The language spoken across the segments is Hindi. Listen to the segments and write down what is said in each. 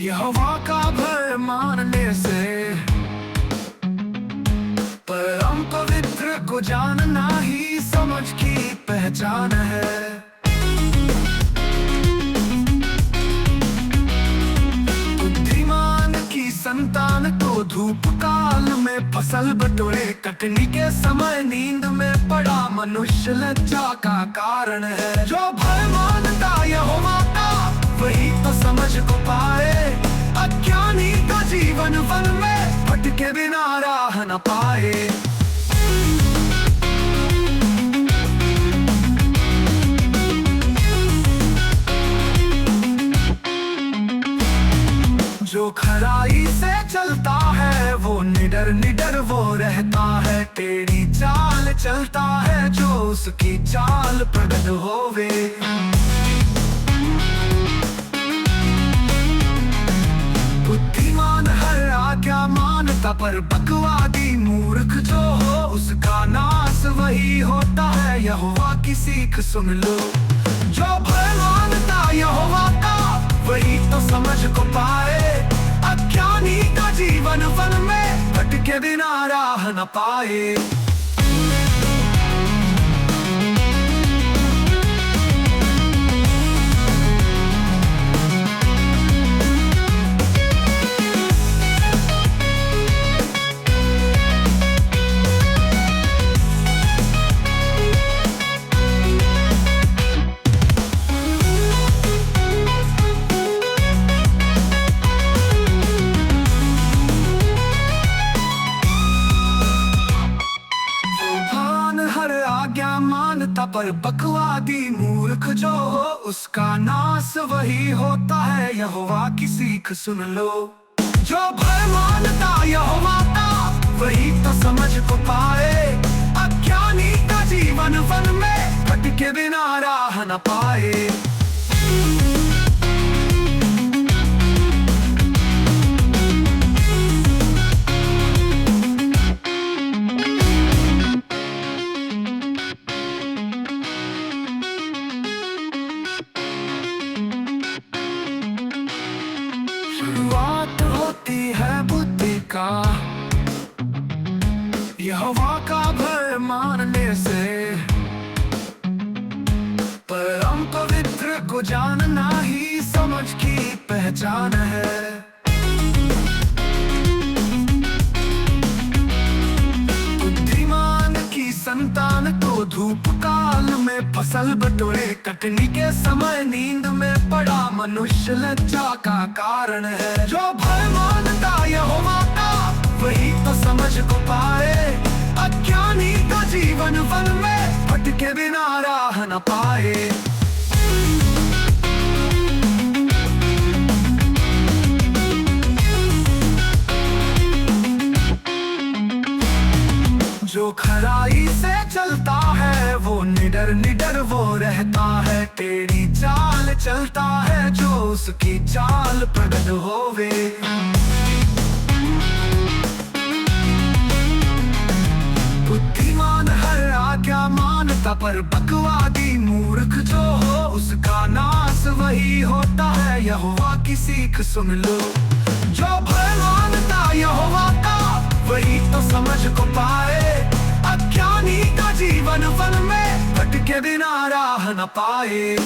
यहोवा का भय मानने से परम पवित्र को जानना ही समझ की पहचान है। बुद्धिमान की संतान को धूप काल में फसल बटोरे, कटनी के समय नींद में पड़ा मनुष्य लज्जा का कारण है। जो भय मानता यहोवा का वही तो समझ को पाए, अज्ञानी का जीवन वन में भटके बिना राह न पाए। जो खराई से चलता है वो निडर निडर वो रहता है, टेढ़ी चाल चलता है जो उसकी चाल प्रगट होवे। बुद्धिमान हर आज्ञा मानता पर बकवादी मूर्ख जो हो उसका नाश वही होता है। यहोवा की सीख सुन लो, जो भय मानता यहोवा का वही तो समझ को पाए, अज्ञानी का जीवन वन में भटके बिना राह न पाए। मानता पर बकवादी मूर्ख जो हो उसका नाश वही होता है। यहोवा की सीख सुन लो, जो भय मानता यहोवा का वही तो समझ को पाए, अज्ञानी का जीवन वन में भटके बिना राह न पाए। शुरुआत होती है बुद्धि का यहोवा का भय मानने से, परम पवित्र को जानना ही समझ की पहचान है। बुद्धिमान की संतान को धूप काल में फसल बटोरे, कटनी के समय नींद में पड़ा मनुष्य लज्जा का कारण है। जो भय मानता यहोवा का वही तो समझ को पाए, अज्ञानी का जीवन वन में भटके बिना राह न पाए। जो खराई से चलता है वो निडर निडर वो रहता है, टेढ़ी चाल चलता है जो उसकी चाल प्रगट होवे। बुद्धिमान हर आज्ञा मानता पर बकवादी मूर्ख जो हो उसका नाश वही होता है। यहोवा की सीख सुन लो, जो भय मानता यहोवा का वही तो समझ को पाए, अज्ञानी का जीवन वन में भटके बिना राह न पाए।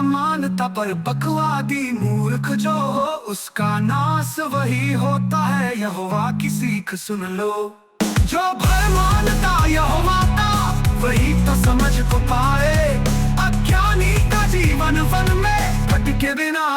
मानता पर बकवादी मूर्ख जो हो उसका नाश वही होता है। यहोवा की सीख सुन लो, जो भय मानता यहोवा का वही तो समझ को पाए, अज्ञानी का जीवन वन में भटके बिना